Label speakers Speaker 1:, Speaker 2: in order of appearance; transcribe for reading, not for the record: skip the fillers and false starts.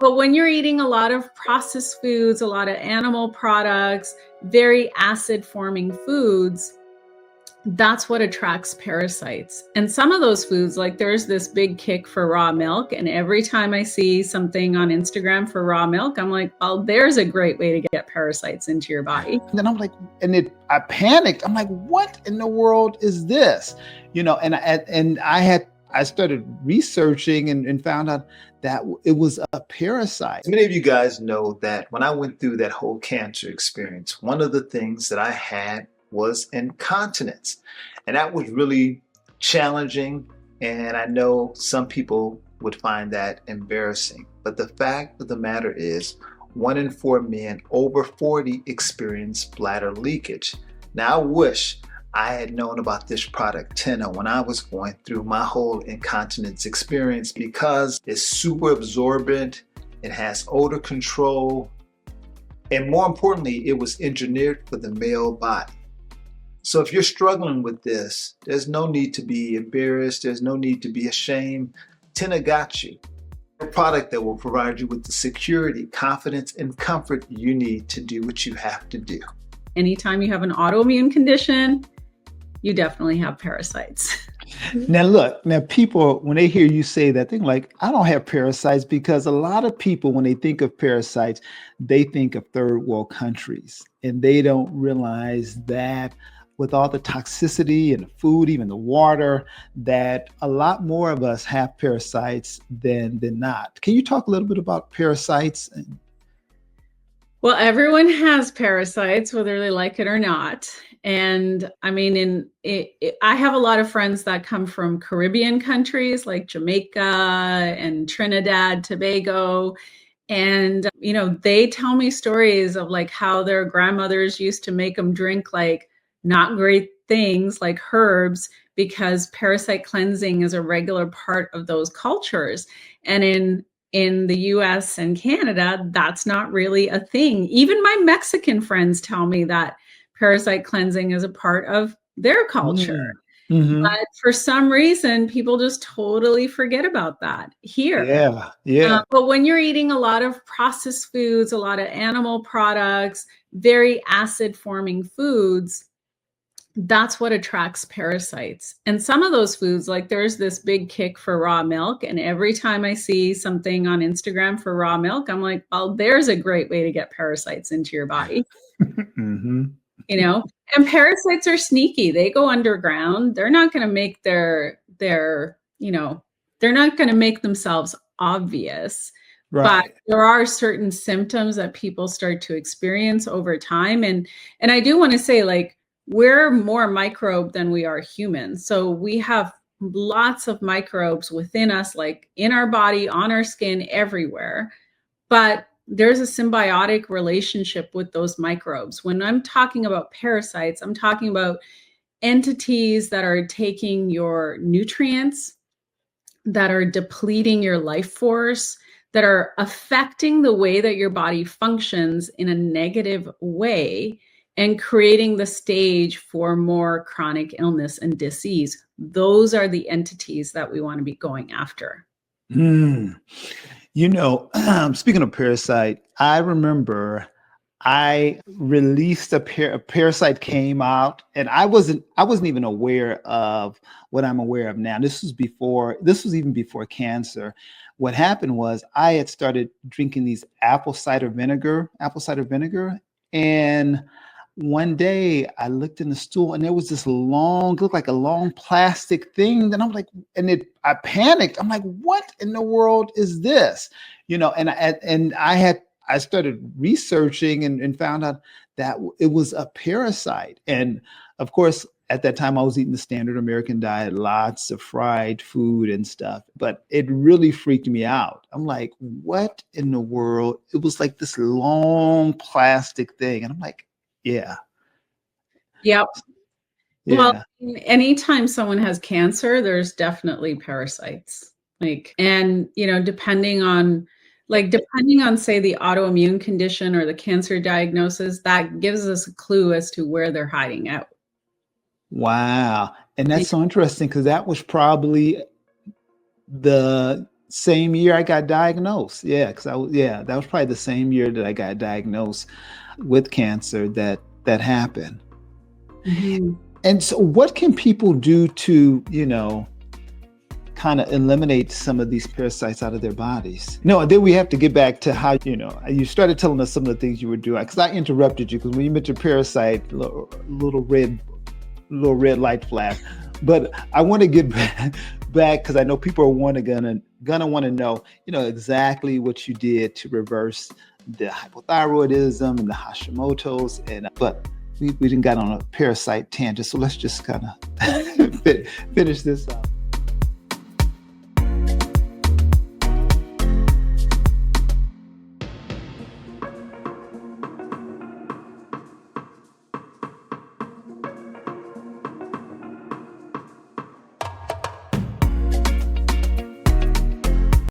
Speaker 1: But when you're eating a lot of processed foods, a lot of animal products, very acid forming foods, that's what attracts parasites. And some of those foods, like there's this big kick for raw milk. And every time I see something on Instagram for raw milk, I'm like, well, there's a great way to get parasites into your body.
Speaker 2: And then I'm like, I panicked. I'm like, what in the world is this? I started researching and found out that it was a parasite.
Speaker 3: Many of you guys know that when I went through that whole cancer experience, one of the things that I had was incontinence. And that was really challenging. And I know some people would find that embarrassing. But the fact of the matter is, 1 in 4 men over 40 experience bladder leakage. Now, I wish I had known about this product, TENA, when I was going through my whole incontinence experience, because it's super absorbent, it has odor control, and more importantly, it was engineered for the male body. So if you're struggling with this, there's no need to be embarrassed, there's no need to be ashamed. TENA got you. A product that will provide you with the security, confidence, and comfort you need to do what you have to do.
Speaker 1: Anytime you have an autoimmune condition, you definitely have parasites.
Speaker 2: Now people, when they hear you say that, they're like, I don't have parasites, because a lot of people, when they think of parasites, they think of third world countries, and they don't realize that with all the toxicity and the food, even the water, that a lot more of us have parasites than not. Can you talk a little bit about parasites?
Speaker 1: Well, everyone has parasites, whether they like it or not. And I mean, I have a lot of friends that come from Caribbean countries like Jamaica and Trinidad, Tobago. And, they tell me stories of like how their grandmothers used to make them drink like not great things like herbs, because parasite cleansing is a regular part of those cultures. And in the US and Canada, that's not really a thing. Even my Mexican friends tell me that parasite cleansing is a part of their culture. Mm-hmm. But for some reason, people just totally forget about that here.
Speaker 2: Yeah.
Speaker 1: But when you're eating a lot of processed foods, a lot of animal products, very acid forming foods, that's what attracts parasites. And some of those foods, like there's this big kick for raw milk. And every time I see something on Instagram for raw milk, I'm like, well, there's a great way to get parasites into your body.
Speaker 2: Mm-hmm.
Speaker 1: And parasites are sneaky. They go underground. They're not going to make they're not going to make themselves obvious. Right. But there are certain symptoms that people start to experience over time. And I do want to say, like, we're more microbe than we are human. So we have lots of microbes within us, like in our body, on our skin, everywhere. But there's a symbiotic relationship with those microbes. When I'm talking about parasites, I'm talking about entities that are taking your nutrients, that are depleting your life force, that are affecting the way that your body functions in a negative way, and creating the stage for more chronic illness and disease. Those are the entities that we want to be going after.
Speaker 2: Speaking of parasite, I remember I released a parasite came out, and I wasn't even aware of what I'm aware of now. This was even before cancer. What happened was I had started drinking these apple cider vinegar, and one day I looked in the stool and there was this looked like a long plastic thing. And I'm like, I panicked. I'm like, what in the world is this? I started researching and found out that it was a parasite. And of course, at that time I was eating the standard American diet, lots of fried food and stuff, but it really freaked me out. I'm like, what in the world? It was like this long plastic thing. And I'm like, yeah.
Speaker 1: Yep. Yeah. Well, anytime someone has cancer, there's definitely parasites. Depending on say the autoimmune condition or the cancer diagnosis, that gives us a clue as to where they're hiding out.
Speaker 2: Wow. And that's so interesting, because that was probably the Same year I got diagnosed. Yeah, that was probably the same year that I got diagnosed with cancer that happened. Mm-hmm. And so what can people do to, kind of eliminate some of these parasites out of their bodies? No, and then we have to get back to how, you started telling us some of the things you were doing, because I interrupted you, because when you mentioned parasite, little red light flash. But I want to get back because I know people are gonna want to know, exactly what you did to reverse the hypothyroidism and the Hashimoto's, but we didn't got on a parasite tangent, so let's just kind of finish this up.